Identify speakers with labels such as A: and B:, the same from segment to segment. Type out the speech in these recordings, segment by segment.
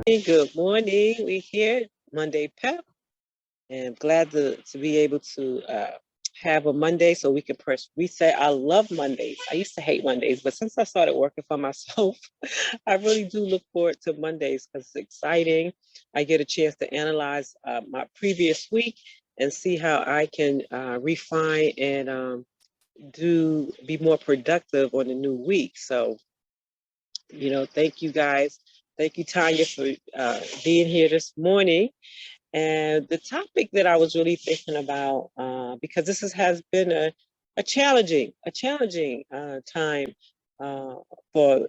A: Good morning. We here Monday Pep, and glad to be able to have a Monday so we can press reset. I love Mondays. I used to hate Mondays, but since I started working for myself, I really do look forward to Mondays because it's exciting. I get a chance to analyze my previous week and see how I can refine and be more productive on the new week. So, thank you guys. Thank you, Tanya, for being here this morning. And the topic that I was really thinking about, because has been a challenging time for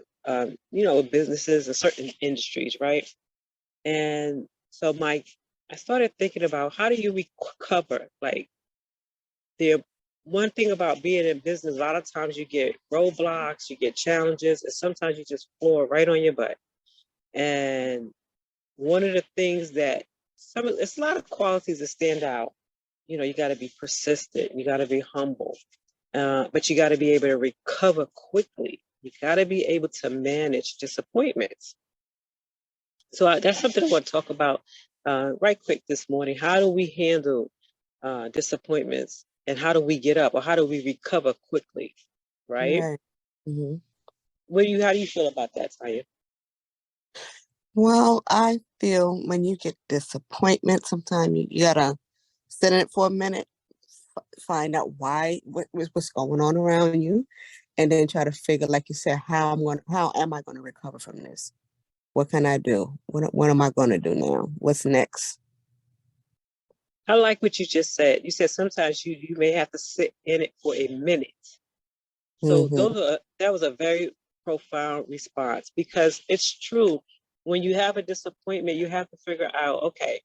A: businesses and certain industries, right? And so, Mike, I started thinking about how do you recover? Like the one thing about being in business, a lot of times you get roadblocks, you get challenges, and sometimes you just fall right on your butt. And one of the things that it's a lot of qualities that stand out. You got to be persistent, you got to be humble, but you got to be able to recover quickly. You got to be able to manage disappointments. So that's something I want to talk about right quick this morning. How do we handle disappointments, and how do we get up, or how do we recover quickly, right?
B: Right. Mm-hmm.
A: How do you feel about that, Tanya?
B: Well, I feel when you get disappointment, sometimes you gotta sit in it for a minute, find out what's going on around you, and then try to figure, like you said, how am I gonna recover from this? What can I do? What am I gonna do now? What's next?
A: I like what you just said. You said sometimes you may have to sit in it for a minute. So
B: Mm-hmm.
A: that was a very profound response, because it's true. When you have a disappointment, you have to figure out, okay,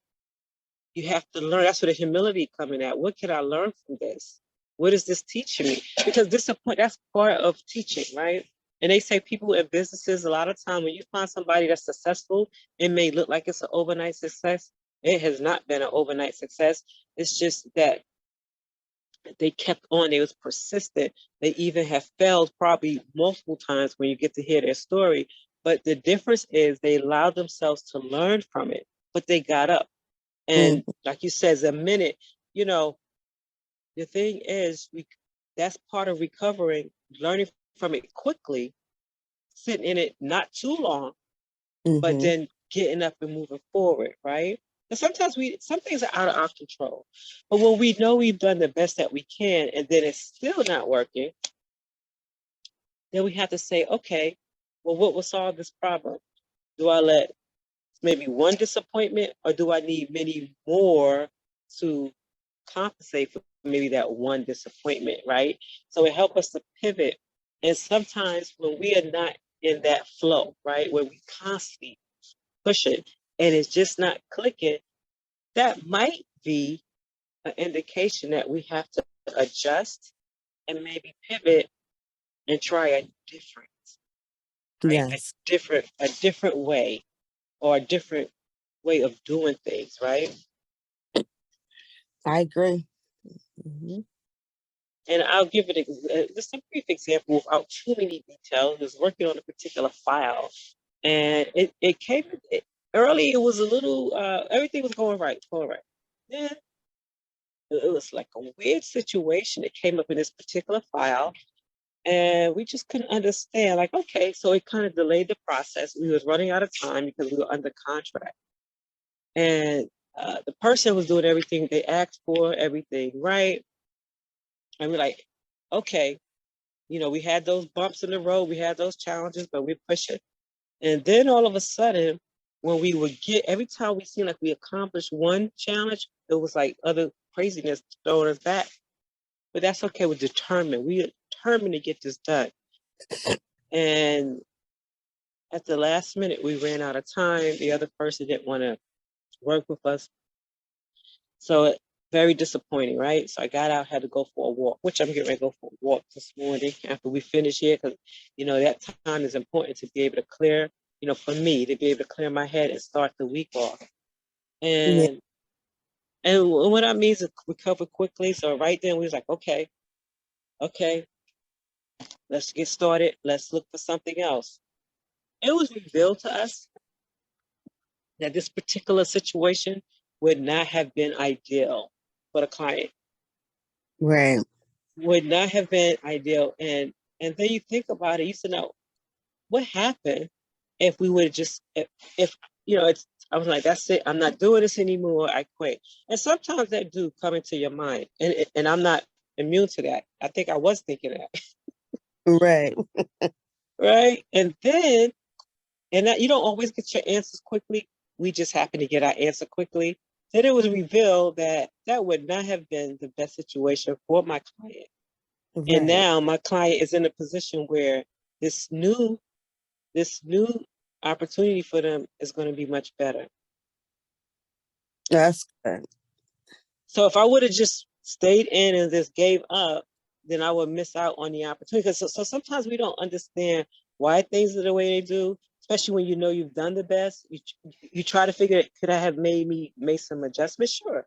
A: you have to learn. That's where the humility coming at. What can I learn from this? What is this teaching me? Because that's part of teaching, right? And they say people in businesses, a lot of time when you find somebody that's successful, it may look like it's an overnight success. It has not been an overnight success. It's just that they kept on. They was persistent. They even have failed probably multiple times when you get to hear their story. But the difference is they allowed themselves to learn from it, but they got up. And
B: Mm-hmm.
A: like you said, a minute, you know, the thing is, that's part of recovering, learning from it quickly, sitting in it not too long, but
B: Mm-hmm.
A: then getting up and moving forward, right? And sometimes some things are out of our control. But when we know we've done the best that we can and then it's still not working, then we have to say, okay, well, what will solve this problem? Do I let maybe one disappointment, or do I need many more to compensate for maybe that one disappointment, right? So it helps us to pivot. And sometimes when we are not in that flow, right, where we constantly push it and it's just not clicking, that might be an indication that we have to adjust and maybe pivot and try a different, right?
B: Yes,
A: A different way, or a different way of doing things, right?
B: I agree. Mm-hmm.
A: And I'll give it just a brief example without too many details. I was working on a particular file, and it came early. It was a little, everything was going right. Then it was like a weird situation that came up in this particular file, and we just couldn't understand. Like, okay, so it kind of delayed the process. We was running out of time because we were under contract, and the person was doing everything they asked for, everything right, and we're like, okay, we had those bumps in the road, we had those challenges, but we're pushing. And then all of a sudden, when we would get, every time we seemed like we accomplished one challenge, it was like other craziness throwing us back. But that's okay. We're determined. We are determined to get this done. And at the last minute, we ran out of time. The other person didn't want to work with us. So very disappointing, right? So I got out, had to go for a walk, which I'm getting ready to go for a walk this morning after we finish here, because that time is important to be able to clear, for me to be able to clear my head and start the week off.
B: Yeah.
A: And what I mean is recover quickly. So right then we was like, okay, let's get started. Let's look for something else. It was revealed to us that this particular situation would not have been ideal for the client,
B: Right.
A: would not have been ideal. And then you think about it, you said, no, what happened if we would just, if you know, it's, I was like, that's it, I'm not doing this anymore, I quit. And sometimes that do come into your mind, and I'm not immune to that. I think I was thinking that,
B: Right.
A: right? And then, and that you don't always get your answers quickly. We just happen to get our answer quickly. Then it was revealed that that would not have been the best situation for my client. And
B: Right.
A: now my client is in a position where this new this new opportunity for them is going to be much better.
B: That's good.
A: So if I would have just stayed in and just gave up, then I would miss out on the opportunity. So sometimes we don't understand why things are the way they do, especially when you know you've done the best. You try to figure, could I have made some adjustments? Sure.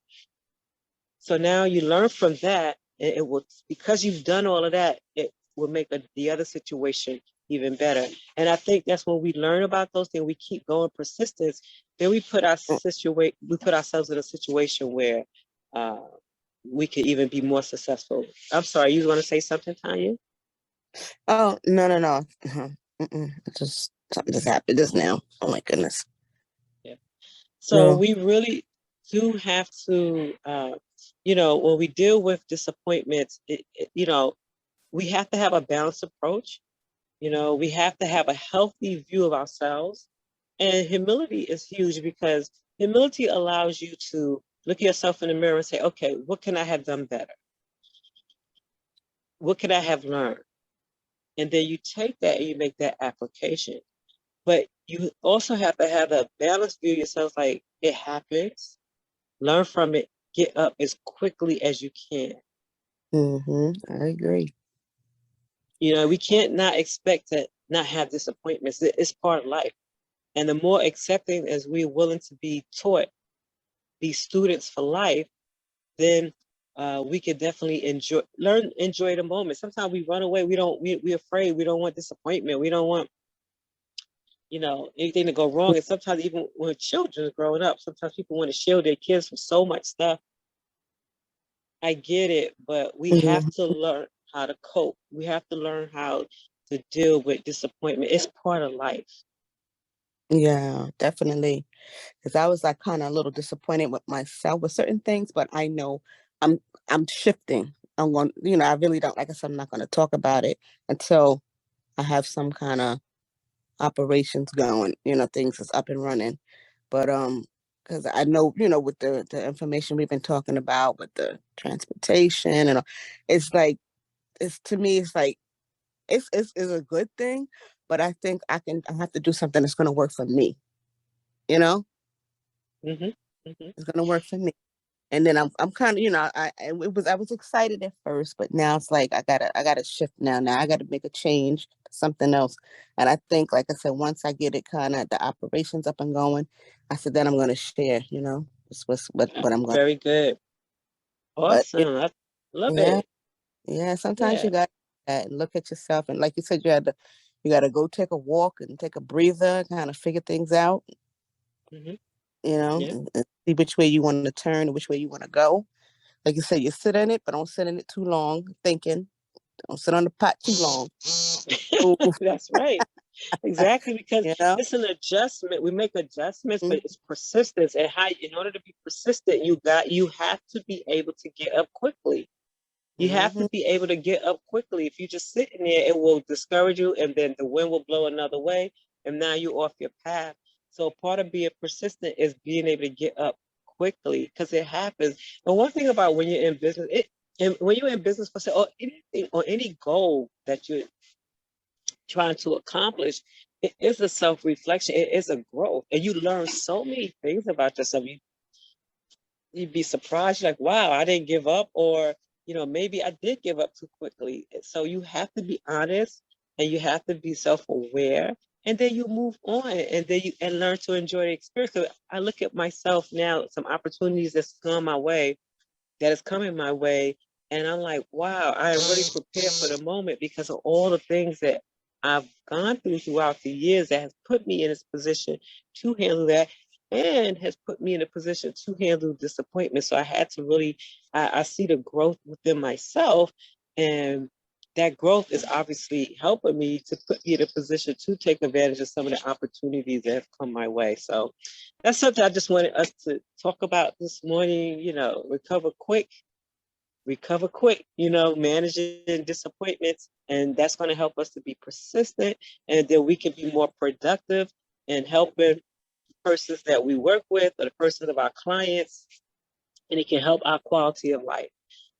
A: So now you learn from that, and it will, because you've done all of that, it will make the other situation even better. And I think that's when we learn about those things, we keep going persistence, then we put ourselves in a situation where uh, we could even be more successful. I'm sorry, you want to say something, Tanya?
B: Oh, no, no, no. It just something just happened just now. Oh my goodness.
A: Yeah. So
B: No.
A: we really do have to, when we deal with disappointments, we have to have a balanced approach. We have to have a healthy view of ourselves. And humility is huge, because humility allows you to look at yourself in the mirror and say, okay, what can I have done better? What could I have learned? And then you take that and you make that application. But you also have to have a balanced view of yourself, like it happens, learn from it, get up as quickly as you can.
B: I agree.
A: We can't not expect to not have disappointments. It's part of life. And the more accepting as we're willing to be taught, these students for life, then we could definitely enjoy the moment. Sometimes we run away. We're afraid. We don't want disappointment. We don't want, anything to go wrong. And sometimes even when children are growing up, sometimes people want to shield their kids from so much stuff. I get it, but we have
B: Mhm.
A: to learn how to cope. We have to learn how to deal with disappointment. It's part of life.
B: Yeah, definitely. Because I was like kind of a little disappointed with myself with certain things, but I know I'm I'm shifting. I'm going, I really don't, like I said, I'm not going to talk about it until I have some kind of operations going, things is up and running. But because I know, with the information we've been talking about with the transportation and all, it's like it's to me, it's like it's a good thing, but I think I have to do something that's gonna work for me, you know?
A: Hmm. Hmm.
B: It's gonna work for me. And then I'm kind of, I was excited at first, but now it's like I gotta shift now. Now I gotta make a change to something else. And I think, like I said, once I get it kind of the operations up and going, I said then I'm gonna share, what I'm going.
A: Very good.
B: But
A: Awesome. I love
B: yeah,
A: it.
B: yeah. Sometimes
A: Yeah.
B: you got that and look at yourself, and like you said, you gotta go take a walk and take a breather, kind of figure things out,
A: Hmm. Yeah.
B: and see which way you want to turn and which way you want to go. Like you said, you sit in it, but don't sit in it too long thinking. Don't sit on the pot too long. Ooh,
A: That's right. Exactly, because
B: you know?
A: it's an adjustment. We make adjustments, but
B: Mhm,
A: it's persistence. And how, in order to be persistent, you have to be able to get up quickly. You have to
B: mhm,
A: be able to get up quickly. If you just sit in there, it will discourage you, and then the wind will blow another way, and now you're off your path. So part of being persistent is being able to get up quickly, because it happens. And one thing about when you're in business, and when you're in business for say, or anything, or any goal that you're trying to accomplish, it is a self-reflection. It is a growth, and you learn so many things about yourself. You'd be surprised. You're like, wow, I didn't give up, or maybe I did give up too quickly. So you have to be honest, and you have to be self-aware, and then you move on, and then you and learn to enjoy the experience. 'Cause I look at myself now, some opportunities that's gone my way, that is coming my way, and I'm like, wow, I am really prepared for the moment because of all the things that I've gone through throughout the years that has put me in this position to handle that. and has put me in a position to handle disappointment. So I had to really, I see the growth within myself, and that growth is obviously helping me to put me in a position to take advantage of some of the opportunities that have come my way. So that's something I just wanted us to talk about this morning. Recover quick, managing disappointments. And that's going to help us to be persistent, and then we can be more productive and helping persons that we work with or the persons of our clients, and it can help our quality of life.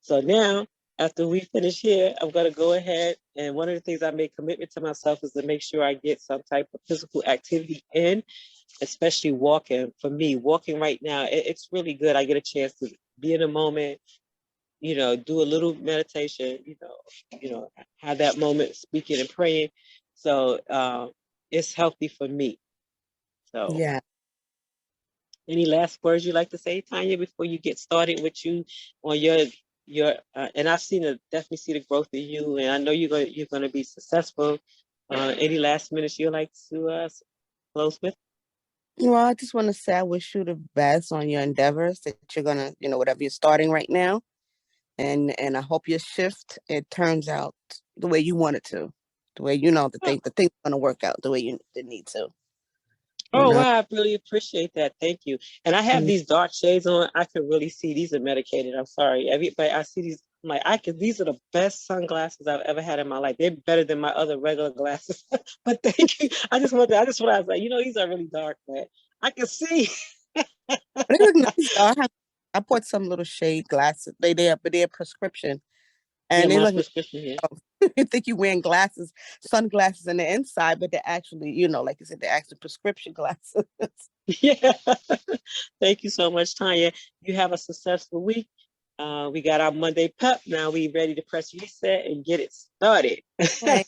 A: So now, after we finish here, I'm going to go ahead, and one of the things I made commitment to myself is to make sure I get some type of physical activity in, especially walking. For me, walking right now, it's really good. I get a chance to be in the moment, do a little meditation, have that moment speaking and praying. So it's healthy for me. So
B: Yeah.
A: any last words you'd like to say, Tanya, before you get started with you on your and I've definitely see the growth in you, and I know you're gonna be successful. Any last minutes you'd like to close with?
B: Well, I just want to say I wish you the best on your endeavors that you're gonna, whatever you're starting right now. And I hope your shift, it turns out the way you want it to. The way the thing's gonna work out the way it need to. You
A: Oh
B: know?
A: wow, I really appreciate that. Thank you. And I have
B: Mm.
A: these dark shades on. I can really see these are medicated. I'm sorry. Everybody, I see these. I'm like, these are the best sunglasses I've ever had in my life. They're better than my other regular glasses. But thank you. I was like, these are really dark, man. I can see.
B: But they look nice though. I bought some little shade glasses. They're prescription.
A: Yeah,
B: And they
A: my
B: look
A: prescription here.
B: you think you're wearing sunglasses on the inside, but they're actually, like you said, they're actually prescription glasses.
A: Yeah. Thank you so much, Tanya. You have a successful week. We got our Monday pep. Now we ready to press reset and get it started.
B: Okay.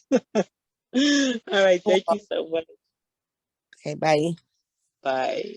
A: All right. Thank you so much.
B: Okay, bye.
A: Bye.